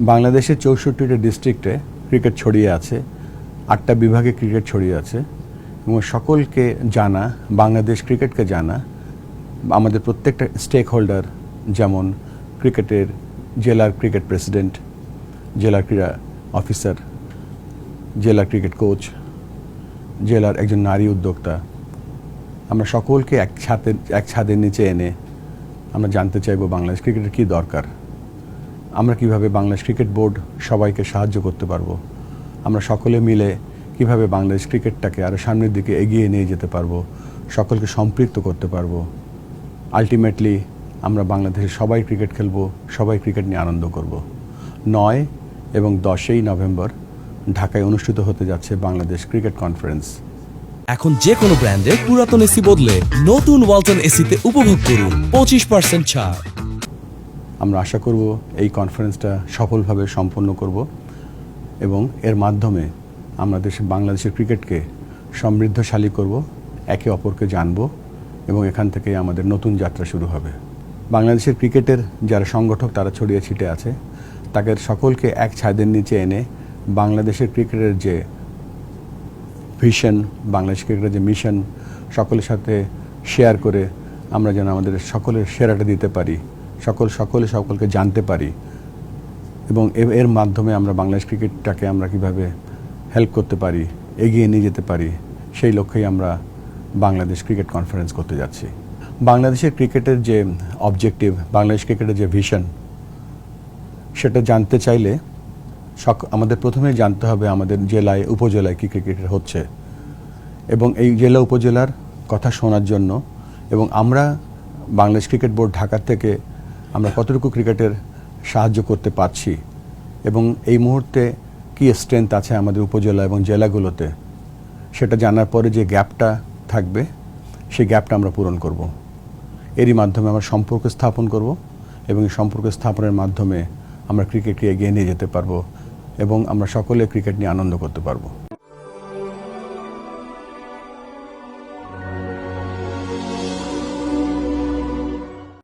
বাংলাদেশের 64টা ডিস্ট্রিক্টে ক্রিকেট ছড়িয়ে আছে, 8টা বিভাগে ক্রিকেট ছড়িয়ে আছে এবং সকলকে জানা, বাংলাদেশ ক্রিকেটকে জানা, আমাদের প্রত্যেকটা স্টেক হোল্ডার, যেমন ক্রিকেটের জেলার ক্রিকেট প্রেসিডেন্ট, জেলার ক্রীড়া অফিসার, জেলার ক্রিকেট কোচ, জেলার একজন নারী উদ্যোক্তা, আমরা সকলকে এক ছাদের নিচে এনে আমরা জানতে চাইব বাংলাদেশ ক্রিকেটের কী দরকার, আমরা কিভাবে বাংলাদেশ ক্রিকেট বোর্ড সবাইকে সাহায্য করতে পারবো, আমরা সকলে মিলে কিভাবে বাংলাদেশ ক্রিকেটটাকে আরও সামনের দিকে এগিয়ে নিয়ে যেতে পারবো, সকলকে সম্পৃক্ত করতে পারবো। আলটিমেটলি আমরা বাংলাদেশে সবাই ক্রিকেট খেলবো, সবাই ক্রিকেট নিয়ে আনন্দ করব। 9 এবং 10ই নভেম্বর ঢাকায় অনুষ্ঠিত হতে যাচ্ছে বাংলাদেশ ক্রিকেট কনফারেন্স। এখন যে কোনো ব্র্যান্ডের পুরাতন এসি বদলে নতুন ওয়ালটন এসিতে উপভোগ করুন 25% ছাড়। আমরা আশা করব এই কনফারেন্সটা সফলভাবে সম্পন্ন করব এবং এর মাধ্যমে আমরা বাংলাদেশের ক্রিকেটকে সমৃদ্ধশালী করব, একে অপরকে জানব এবং এখান থেকে আমাদের নতুন যাত্রা শুরু হবে। বাংলাদেশের ক্রিকেটের যারা সংগঠক তারা ছড়িয়ে ছিটে আছে, তাদের সকলকে এক ছাদের নিচে এনে বাংলাদেশের ক্রিকেটের যে ভিশন, বাংলাদেশ ক্রিকেটের যে মিশন সকলের সাথে শেয়ার করে আমরা যেন আমাদের সকলের সেরাটা দিতে পারি, সকলকে জানতে পারি এবং এর মাধ্যমে আমরা বাংলাদেশ ক্রিকেটটাকে আমরা কিভাবে হেল্প করতে পারি, এগিয়ে নিয়ে যেতে পারি, সেই লক্ষ্যেই আমরা বাংলাদেশ ক্রিকেট কনফারেন্স করতে যাচ্ছি। বাংলাদেশের ক্রিকেটের যে অবজেক্টিভ, বাংলাদেশ ক্রিকেটের যে ভিশন, সেটা জানতে চাইলে আমাদের প্রথমে জানতে হবে আমাদের জেলায় উপজেলায় কী ক্রিকেট হচ্ছে এবং এই জেলা উপজেলার কথা শোনার জন্য এবং আমরা বাংলাদেশ ক্রিকেট বোর্ড ঢাকা থেকে আমরা কতটুকু ক্রিকেটের সাহায্য করতে পারছি এবং এই মুহূর্তে কী স্ট্রেংথ আছে আমাদের উপজেলা এবং জেলাগুলোতে, সেটা জানার পরে যে গ্যাপটা থাকবে সেই গ্যাপটা আমরা পূরণ করব। এরই মাধ্যমে আমরা সম্পর্ক স্থাপন করব এবং এই সম্পর্ক স্থাপনের মাধ্যমে আমরা ক্রিকেটকে এগিয়ে নিয়ে যেতে পারবো এবং আমরা সকলে ক্রিকেট নিয়ে আনন্দ করতে পারবো।